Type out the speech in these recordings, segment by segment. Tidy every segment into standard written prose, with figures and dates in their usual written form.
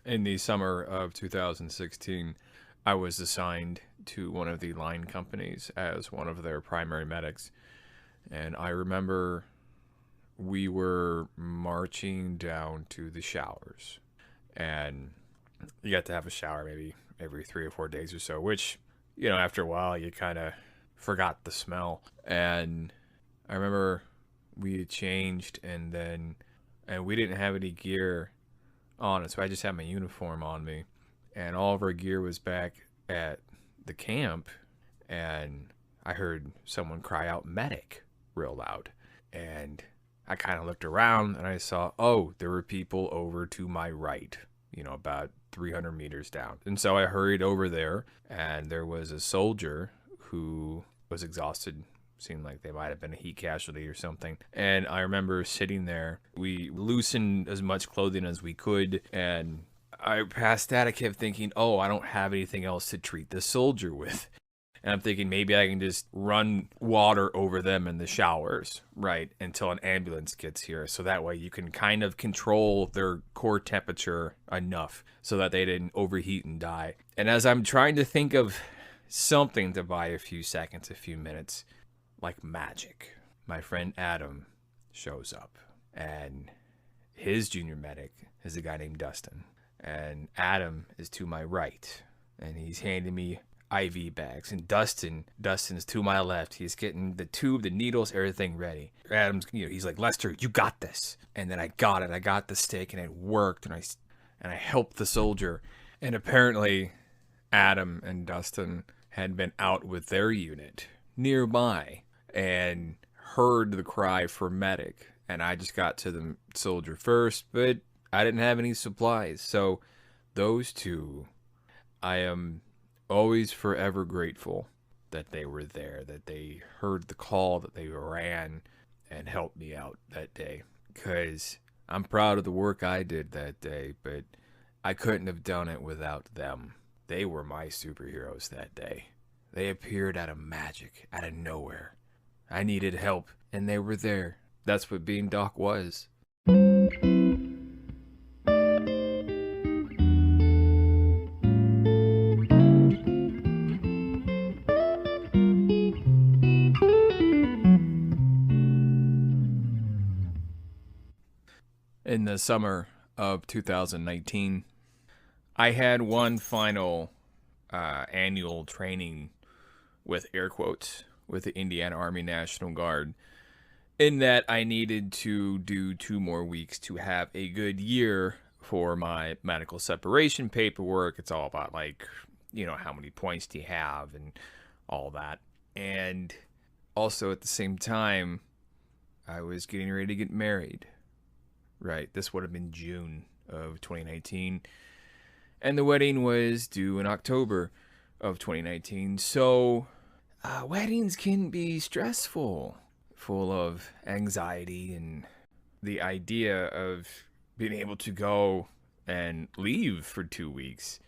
In the summer of 2016, I was assigned to one of the line companies as one of their primary medics. And I remember we were marching down to the showers. And you got to have a shower maybe every 3 or 4 days or so, which, after a while, you kind of forgot the smell. And I remember we had changed and we didn't have any gear on it, so I just had my uniform on me, and all of our gear was back at the camp, and I heard someone cry out medic real loud, and I kind of looked around and I saw, oh, there were people over to my right, about 300 meters down. And so I hurried over there, and there was a soldier who was exhausted. Seemed like they might have been a heat casualty or something. And I remember sitting there. We loosened as much clothing as we could. And I past that, I kept thinking, oh, I don't have anything else to treat the soldier with. And I'm thinking maybe I can just run water over them in the showers, right, until an ambulance gets here. So that way you can kind of control their core temperature enough so that they didn't overheat and die. And as I'm trying to think of something to buy a few seconds, a few minutes, like magic, my friend Adam shows up, and his junior medic is a guy named Dustin, and Adam is to my right, and he's handing me IV bags, and Dustin's to my left. He's getting the tube, the needles, everything ready. Adam's, he's like, Lester, you got this. And then I got it. I got the stick, and it worked, and I helped the soldier. And apparently, Adam and Dustin had been out with their unit nearby and heard the cry for medic, and I just got to the soldier first, but I didn't have any supplies. So those two, I am always forever grateful that they were there, that they heard the call, that they ran and helped me out that day, because I'm proud of the work I did that day, but I couldn't have done it without them. They were my superheroes that day. They appeared out of magic, out of nowhere. I needed help, and they were there. That's what being Doc was. In the summer of 2019, I had one final annual training with air quotes with the Indiana Army National Guard, in that I needed to do 2 more weeks to have a good year for my medical separation paperwork. It's all about, like, how many points do you have and all that. And also at the same time, I was getting ready to get married. Right, this would have been June of 2019. And the wedding was due in October of 2019. So weddings can be stressful, full of anxiety, and the idea of being able to go and leave for 2 weeks.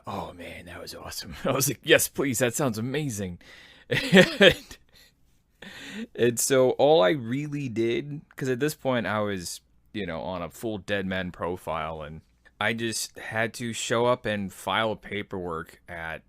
Oh man, that was awesome. I was like, yes, please, that sounds amazing. And so all I really did, because at this point I was, on a full dead man profile, and I just had to show up and file paperwork at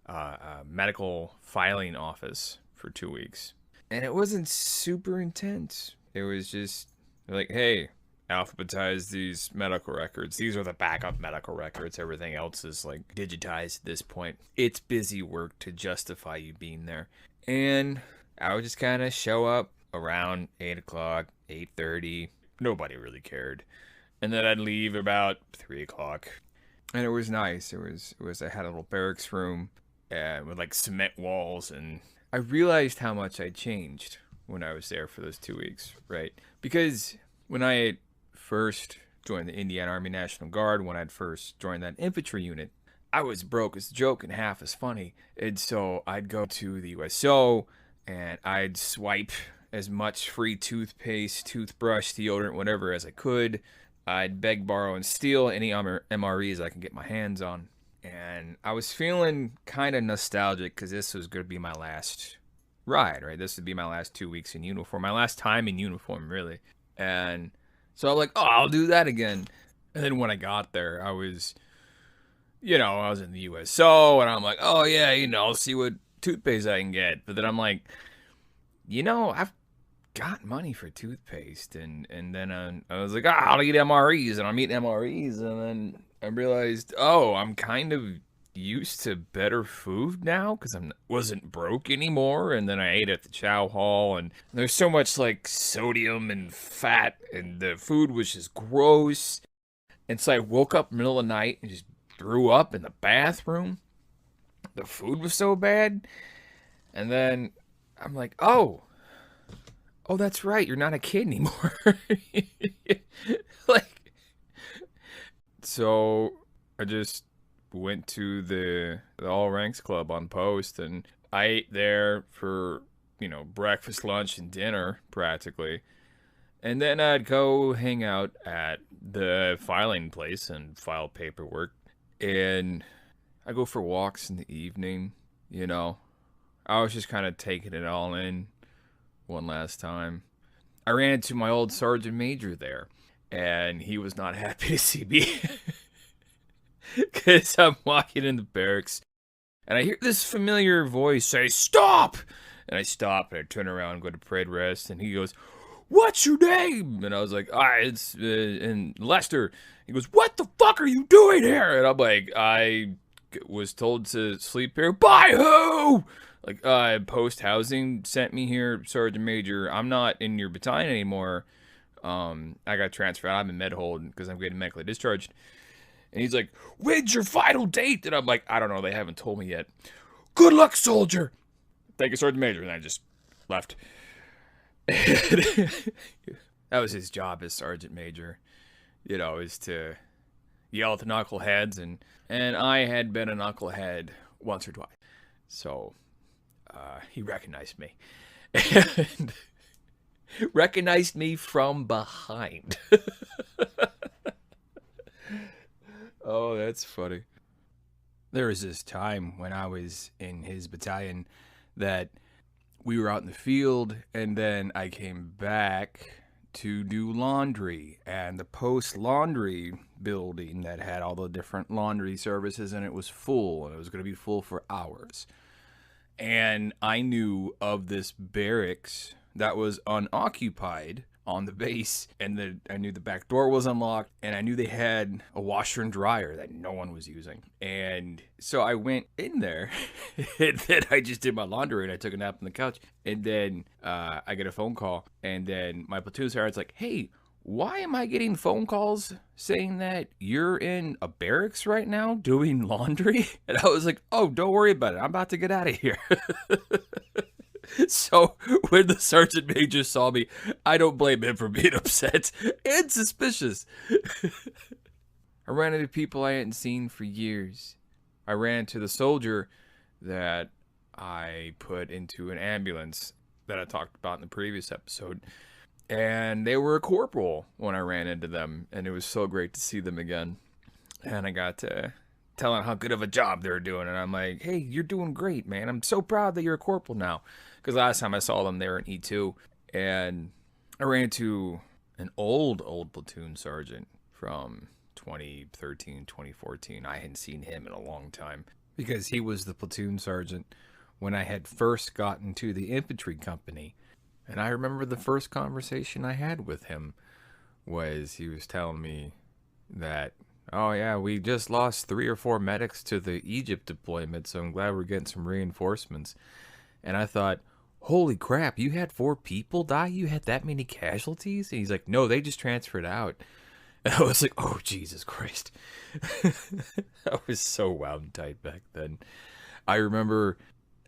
a medical filing office for 2 weeks. And it wasn't super intense. It was just like, hey, alphabetize these medical records. These are the backup medical records. Everything else is like digitized at this point. It's busy work to justify you being there. And I would just kind of show up around 8 o'clock, 8:30. Nobody really cared. And then I'd leave about 3 o'clock. And it was nice. I had a little barracks room and with like cement walls, and I realized how much I changed when I was there for those 2 weeks, right? Because when I had first joined the Indiana Army National Guard, when I'd first joined that infantry unit, I was broke as a joke and half as funny. And so I'd go to the USO and I'd swipe as much free toothpaste, toothbrush, deodorant, whatever as I could. I'd beg, borrow, and steal any MREs I can get my hands on. And I was feeling kind of nostalgic because this was going to be my last ride, right? This would be my last 2 weeks in uniform, my last time in uniform, really. And so I'm like, oh, I'll do that again. And then when I got there, I was in the USO, and I'm like, oh yeah, I'll see what toothpaste I can get. But then I'm like, I've got money for toothpaste, and then I was like, I'll eat MREs, and I'm eating MREs, and then I realized, oh, I'm kind of used to better food now because I wasn't broke anymore. And then I ate at the chow hall, and there's so much like sodium and fat, and the food was just gross. And so I woke up in the middle of the night and just threw up in the bathroom. The food was so bad. And then I'm like, oh, that's right. You're not a kid anymore. Like, so I just went to the All Ranks Club on Post, and I ate there for, breakfast, lunch, and dinner practically. And then I'd go hang out at the filing place and file paperwork. And I go for walks in the evening, I was just kind of taking it all in one last time. I ran into my old sergeant major there, and he was not happy to see me. Because I'm walking in the barracks, and I hear this familiar voice say, "Stop!" And I stop, and I turn around and go to parade rest, and he goes, "What's your name?" And I was like, it's and Lester. He goes, "What the fuck are you doing here?" And I'm like, I was told to sleep here. By who? Like, Post Housing sent me here, Sergeant Major. I'm not in your battalion anymore. I got transferred. I'm in med hold because I'm getting medically discharged. And he's like, "When's your final date?" And I'm like, "I don't know. They haven't told me yet." "Good luck, soldier." "Thank you, Sergeant Major." And I just left. That was his job as Sergeant Major, is to yell at the knuckleheads, and I had been a knucklehead once or twice, so he recognized me, and recognized me from behind. Oh, that's funny. There was this time when I was in his battalion that we were out in the field, and then I came back to do laundry, and the post laundry building that had all the different laundry services, and it was full, and it was going to be full for hours. And I knew of this barracks that was unoccupied on the base, and I knew the back door was unlocked, and I knew they had a washer and dryer that no one was using. And so I went in there, and then I just did my laundry, and I took a nap on the couch. And then I get a phone call, and then my platoon sergeant's like, "Hey, why am I getting phone calls saying that you're in a barracks right now doing laundry?" And I was like, "Oh, don't worry about it. I'm about to get out of here." So when the sergeant major saw me, I don't blame him for being upset and suspicious. I ran into people I hadn't seen for years. I ran into the soldier that I put into an ambulance that I talked about in the previous episode. And they were a corporal when I ran into them, and it was so great to see them again. And I got to telling how good of a job they were doing, and I'm like, "Hey, you're doing great, man. I'm so proud that you're a corporal now." Because last time I saw them, they were in E2, and I ran into an old platoon sergeant from 2013, 2014. I hadn't seen him in a long time because he was the platoon sergeant when I had first gotten to the infantry company. And I remember the first conversation I had with him was he was telling me that, "Oh yeah, we just lost 3 or 4 medics to the Egypt deployment, so I'm glad we're getting some reinforcements." And I thought, "Holy crap, you had 4 people die? You had that many casualties?" And he's like, "No, they just transferred out." And I was like, "Oh, Jesus Christ." I was so wound and tight back then. I remember,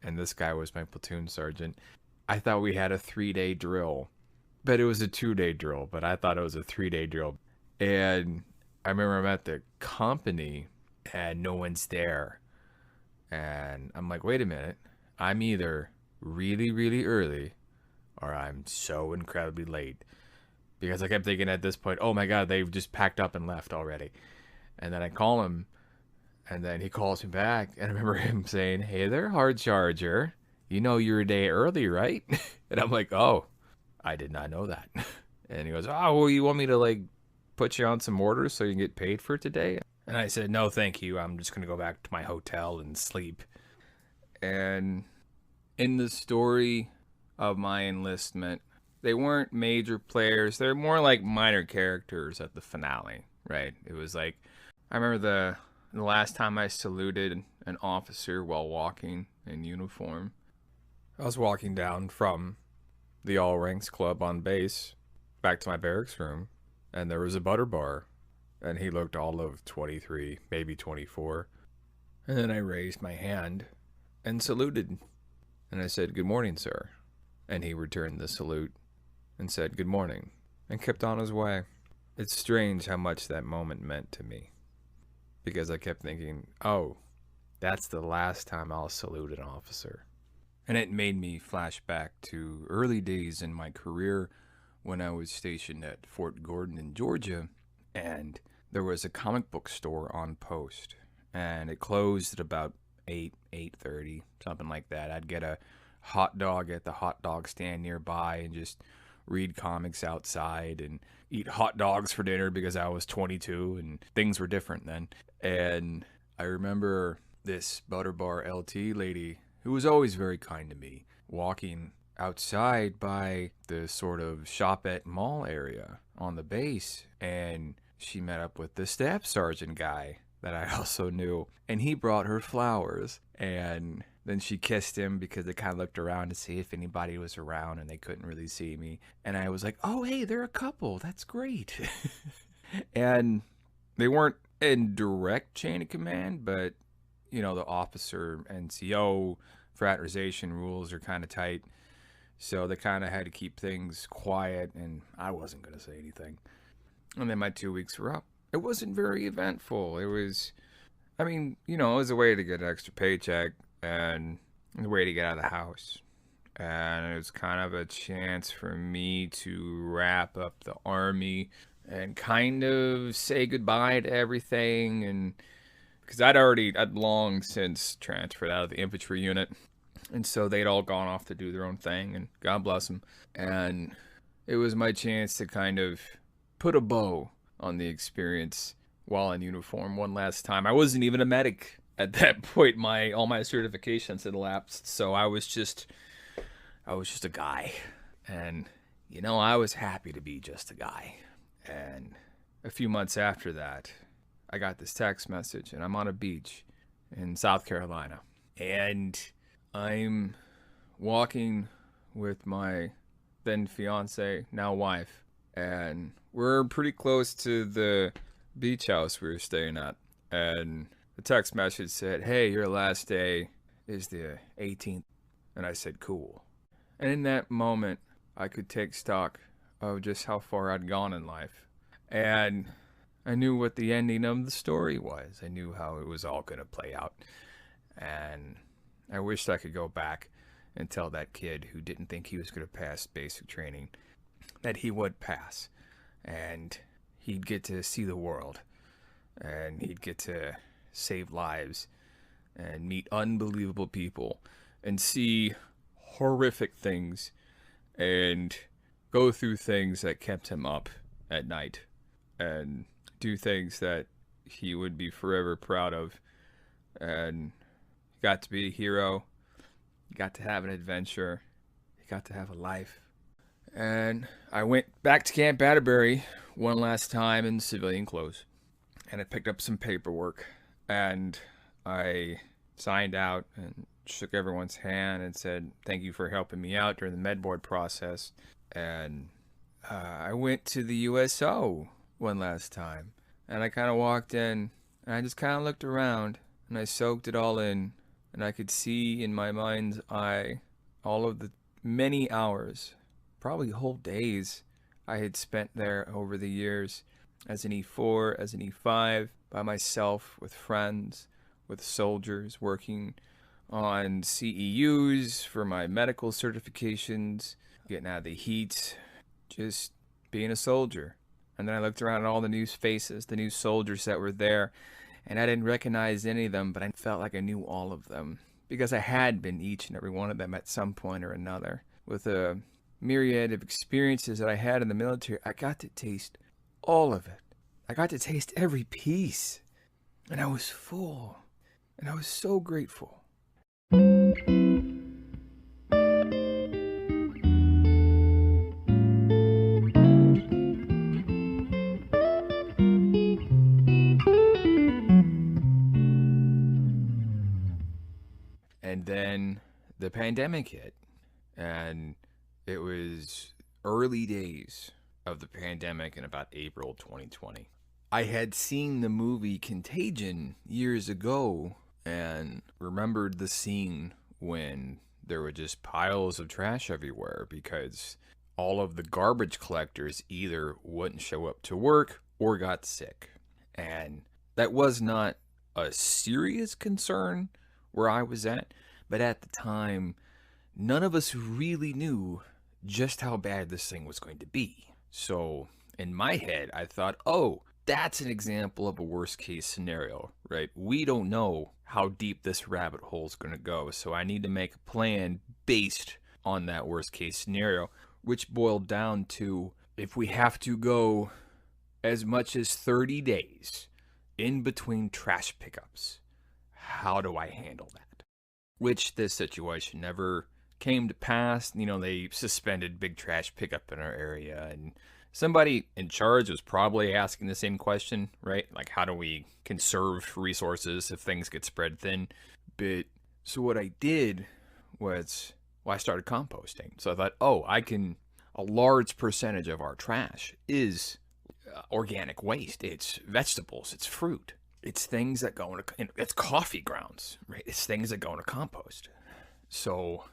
and this guy was my platoon sergeant, I thought we had a 3-day drill, but it was a 2-day drill, but I thought it was a 3-day drill. And I remember I'm at the company, and no one's there. And I'm like, wait a minute. I'm either really, really early, or I'm so incredibly late. Because I kept thinking at this point, oh my God, they've just packed up and left already. And then I call him, and then he calls me back, and I remember him saying, "Hey there, hard charger. You know you're a day early, right?" And I'm like, "Oh, I did not know that." And he goes, "Oh, well, you want me to, like, put you on some orders so you can get paid for today?" And I said, "No, thank you. I'm just going to go back to my hotel and sleep." And in the story of my enlistment, they weren't major players. They're more like minor characters at the finale, right? It was like, I remember the last time I saluted an officer while walking in uniform. I was walking down from the All Ranks Club on base back to my barracks room, and there was a butter bar, and he looked all of 23, maybe 24. And then I raised my hand and saluted, and I said, "Good morning, sir." And he returned the salute and said, "Good morning," and kept on his way. It's strange how much that moment meant to me, because I kept thinking, oh, that's the last time I'll salute an officer. And it made me flash back to early days in my career when I was stationed at Fort Gordon in Georgia, and there was a comic book store on post, and it closed at about 8:30, something like that. I'd get a hot dog at the hot dog stand nearby and just read comics outside and eat hot dogs for dinner because I was 22 and things were different then. And I remember this Butter Bar LT lady, who was always very kind to me, walking outside by the sort of shopette mall area on the base, and she met up with the staff sergeant guy that I also knew, and he brought her flowers, and then she kissed him because they kind of looked around to see if anybody was around, and they couldn't really see me, and I was like, "Oh, hey, they're a couple, that's great." And they weren't in direct chain of command, but you know, the officer NCO fraternization rules are kind of tight, so they kind of had to keep things quiet, and I wasn't going to say anything. And then my 2 weeks were up. It wasn't very eventful. It was, I mean, you know, it was a way to get an extra paycheck and a way to get out of the house. And it was kind of a chance for me to wrap up the Army and kind of say goodbye to everything. And because I'd long since transferred out of the infantry unit, and so they'd all gone off to do their own thing, and God bless them. And it was my chance to kind of put a bow on the experience while in uniform one last time. I wasn't even a medic at that point. All my certifications had lapsed, so I was just a guy. And you know, I was happy to be just a guy. And a few months after that, I got this text message, and I'm on a beach in South Carolina, and I'm walking with my then fiance, now wife, and we're pretty close to the beach house we were staying at. And the text message said, "Hey, your last day is the 18th." And I said, "Cool." And in that moment, I could take stock of just how far I'd gone in life. And I knew what the ending of the story was. I knew how it was all going to play out. And I wished I could go back and tell that kid who didn't think he was going to pass basic training that he would pass. And he'd get to see the world. And he'd get to save lives and meet unbelievable people and see horrific things and go through things that kept him up at night and do things that he would be forever proud of. And he got to be a hero. He got to have an adventure. He got to have a life. And I went back to Camp Atterbury one last time in civilian clothes. And I picked up some paperwork. And I signed out and shook everyone's hand and said, "Thank you for helping me out during the med board process." And I went to the USO one last time. And I kind of walked in, and I just kind of looked around, and I soaked it all in. And I could see in my mind's eye all of the many hours, probably whole days, I had spent there over the years as an E4, as an E5, by myself, with friends, with soldiers, working on CEUs for my medical certifications, getting out of the heat, just being a soldier. And then I looked around at all the new faces, the new soldiers that were there, and I didn't recognize any of them, but I felt like I knew all of them, because I had been each and every one of them at some point or another. With a myriad of experiences that I had in the military, I got to taste all of it. I got to taste every piece. And I was full. And I was so grateful. And then the pandemic hit. And it was early days of the pandemic in about April 2020. I had seen the movie Contagion years ago and remembered the scene when there were just piles of trash everywhere because all of the garbage collectors either wouldn't show up to work or got sick. And that was not a serious concern where I was at, but at the time, none of us really knew just how bad this thing was going to be. So in my head, I thought, oh, that's an example of a worst case scenario, right? We don't know how deep this rabbit hole is going to go. So I need to make a plan based on that worst case scenario, which boiled down to if we have to go as much as 30 days in between trash pickups, how do I handle that? Which this situation never came to pass. You know, they suspended big trash pickup in our area, and somebody in charge was probably asking the same question, right? Like, how do we conserve resources if things get spread thin? But so what I did was, well, I started composting. So I thought, oh, a large percentage of our trash is organic waste. It's vegetables, it's fruit, it's things that go into, it's coffee grounds, right? It's things that go into compost. So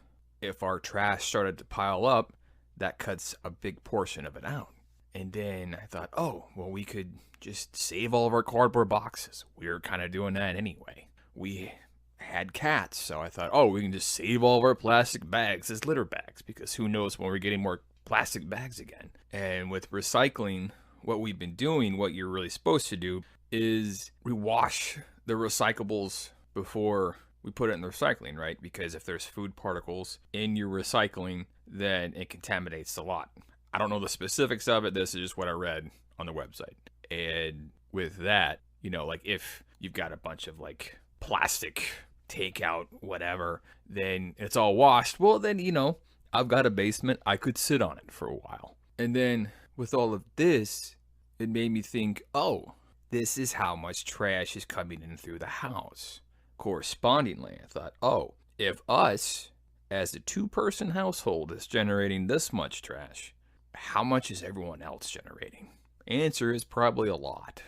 if our trash started to pile up, that cuts a big portion of it out. And then I thought, oh, well, we could just save all of our cardboard boxes. We were kind of doing that anyway. We had cats, so I thought, oh, we can just save all of our plastic bags as litter bags, because who knows when we're getting more plastic bags again. And with recycling, what we've been doing, what you're really supposed to do, is we wash the recyclables before we put it in the recycling, right? Because if there's food particles in your recycling, then it contaminates a lot. I don't know the specifics of it. This is just what I read on the website. And with that, you know, like if you've got a bunch of like plastic takeout, whatever, then it's all washed. Well, then, you know, I've got a basement. I could sit on it for a while. And then with all of this, it made me think, oh, this is how much trash is coming in through the house. Correspondingly, I thought, oh, if us as a 2-person household is generating this much trash, how much is everyone else generating? Answer is probably a lot.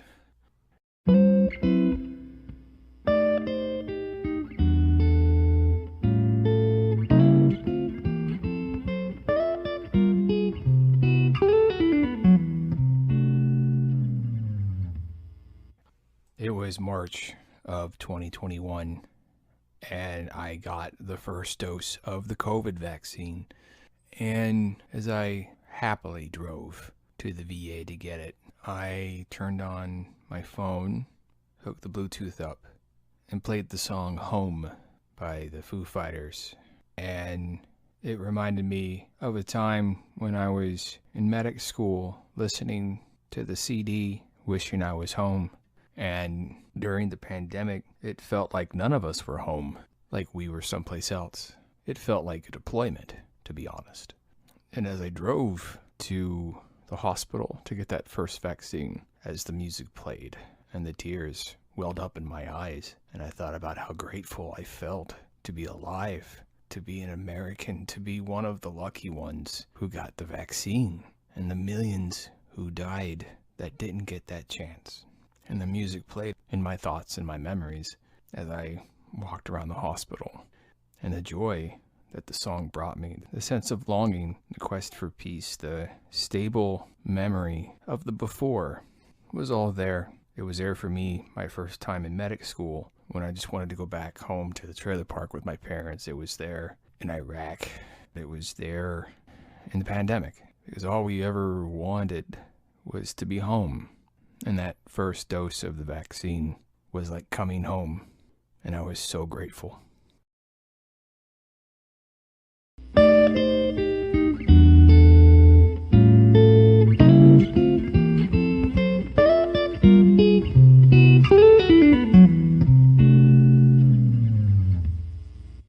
It was March of 2021, and I got the first dose of the COVID vaccine. And as I happily drove to the VA to get it, I turned on my phone, hooked the Bluetooth up, and played the song Home by the Foo Fighters. And it reminded me of a time when I was in medic school listening to the CD Wishing I Was Home. And during the pandemic, it felt like none of us were home, like we were someplace else. It felt like a deployment, to be honest. And as I drove to the hospital to get that first vaccine, as the music played and the tears welled up in my eyes, and I thought about how grateful I felt to be alive, to be an American, to be one of the lucky ones who got the vaccine, and the millions who died that didn't get that chance. And the music played in my thoughts and my memories as I walked around the hospital. And the joy that the song brought me, the sense of longing, the quest for peace, the stable memory of the before was all there. It was there for me my first time in medic school when I just wanted to go back home to the trailer park with my parents. It was there in Iraq. It was there in the pandemic, because all we ever wanted was to be home. And that first dose of the vaccine was like coming home, and I was so grateful.